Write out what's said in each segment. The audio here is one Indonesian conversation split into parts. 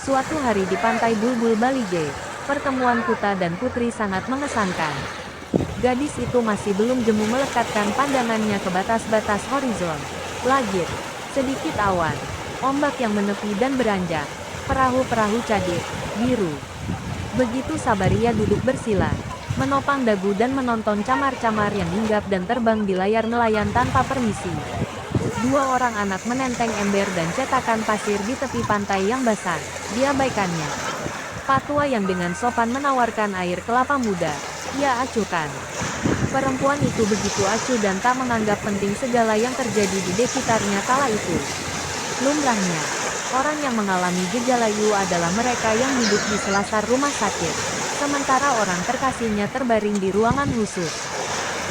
Suatu hari di pantai Bulbul Balige, pertemuan Kuta dan Putri sangat mengesankan. Gadis itu masih belum jemu melekatkan pandangannya ke batas-batas horizon. Langit, sedikit awan, ombak yang menepi dan beranjak, perahu-perahu cadir, biru. Begitu sabar ia duduk bersila, menopang dagu dan menonton camar-camar yang hinggap dan terbang di layar nelayan tanpa permisi. Dua orang anak menenteng ember dan cetakan pasir di tepi pantai yang basah, diabaikannya. Patua yang dengan sopan menawarkan air kelapa muda, ia acuhkan. Perempuan itu begitu acuh dan tak menganggap penting segala yang terjadi di sekitarnya kala itu. Lumrahnya, orang yang mengalami gejala IU adalah mereka yang hidup di selasar rumah sakit, sementara orang terkasihnya terbaring di ruangan khusus.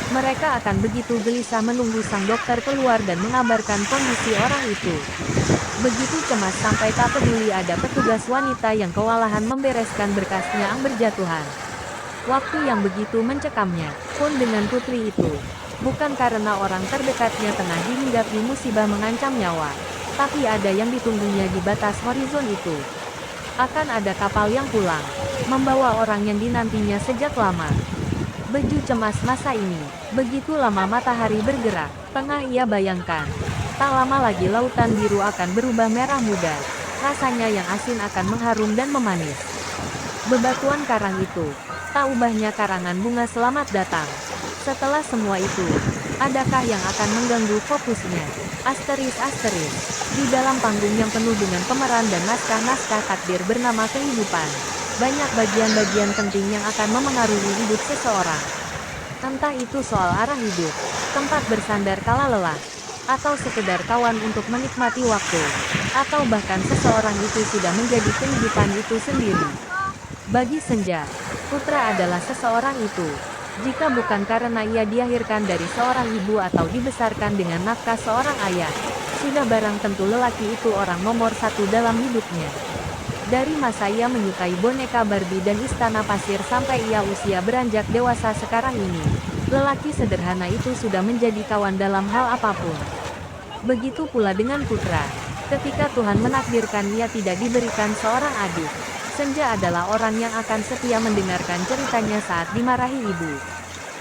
Mereka akan begitu gelisah menunggu sang dokter keluar dan mengabarkan kondisi orang itu. Begitu cemas sampai tak peduli ada petugas wanita yang kewalahan membereskan berkasnya yang berjatuhan. Waktu yang begitu mencekamnya, pun dengan putri itu. Bukan karena orang terdekatnya tengah dihinggapi musibah mengancam nyawa, tapi ada yang ditunggunya di batas horizon itu. Akan ada kapal yang pulang, membawa orang yang dinantinya sejak lama. Beju cemas masa ini, begitu lama matahari bergerak, tengah ia bayangkan. Tak lama lagi lautan biru akan berubah merah muda, rasanya yang asin akan mengharum dan memanis. Bebatuan karang itu, tak ubahnya karangan bunga selamat datang. Setelah semua itu, adakah yang akan mengganggu fokusnya? Asteris, di dalam panggung yang penuh dengan pemeran dan naskah-naskah takdir bernama kehidupan, banyak bagian-bagian penting yang akan memengaruhi hidup seseorang. Entah itu soal arah hidup, tempat bersandar kala lelah, atau sekedar kawan untuk menikmati waktu, atau bahkan seseorang itu sudah menjadi kehidupan itu sendiri. Bagi Senja, putra adalah seseorang itu. Jika bukan karena ia dilahirkan dari seorang ibu atau dibesarkan dengan nafkah seorang ayah, sudah barang tentu lelaki itu orang nomor satu dalam hidupnya. Dari masa ia menyukai boneka Barbie dan istana pasir sampai ia usia beranjak dewasa sekarang ini, lelaki sederhana itu sudah menjadi kawan dalam hal apapun. Begitu pula dengan putra. Ketika Tuhan menakdirkan ia tidak diberikan seorang adik, Senja adalah orang yang akan setia mendengarkan ceritanya saat dimarahi ibu.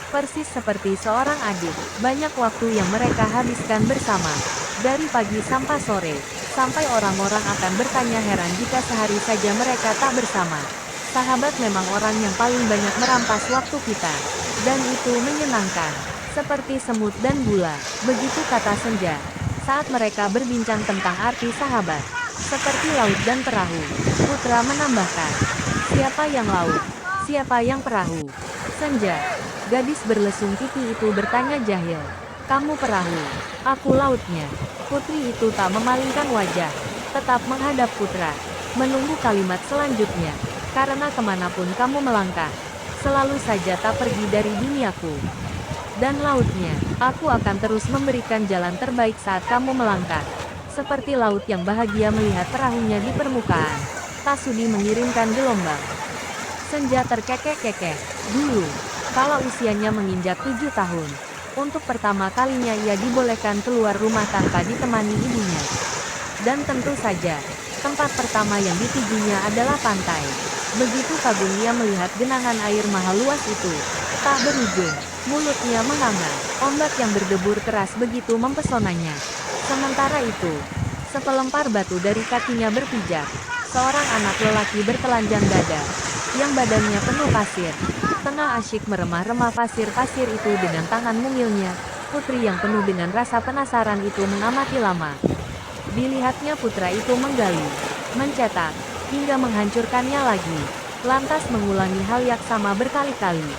Persis seperti seorang adik, banyak waktu yang mereka habiskan bersama. Dari pagi sampai sore, sampai orang-orang akan bertanya heran jika sehari saja mereka tak bersama. Sahabat memang orang yang paling banyak merampas waktu kita. Dan itu menyenangkan. Seperti semut dan gula, begitu kata Senja. Saat mereka berbincang tentang arti sahabat. Seperti laut dan perahu, Putra menambahkan. Siapa yang laut? Siapa yang perahu? Senja, gadis berlesung pipi itu bertanya jahil. Kamu perahu, aku lautnya. Putri itu tak memalingkan wajah, tetap menghadap Putra, menunggu kalimat selanjutnya. Karena kemanapun kamu melangkah, selalu saja tak pergi dari duniaku. Dan lautnya, aku akan terus memberikan jalan terbaik saat kamu melangkah. Seperti laut yang bahagia melihat perahunya di permukaan, tak sudi mengirimkan gelombang. Senja terkekeh-kekeh. Dulu, kala usianya menginjak 7 tahun, untuk pertama kalinya ia dibolehkan keluar rumah tanpa ditemani ibunya. Dan tentu saja, tempat pertama yang ditujunya adalah pantai. Begitu kagum ia melihat genangan air maha luas itu, tak berujung, mulutnya menganga, ombak yang berdebur keras begitu mempesonanya. Sementara itu, sepelempar batu dari kakinya berpijak. Seorang anak lelaki bertelanjang dada, yang badannya penuh pasir, tengah asyik meremah-remah pasir-pasir itu dengan tangan mungilnya. Putri yang penuh dengan rasa penasaran itu mengamati lama. Dilihatnya putra itu menggali, mencetak, hingga menghancurkannya lagi. Lantas mengulangi hal yang sama berkali-kali.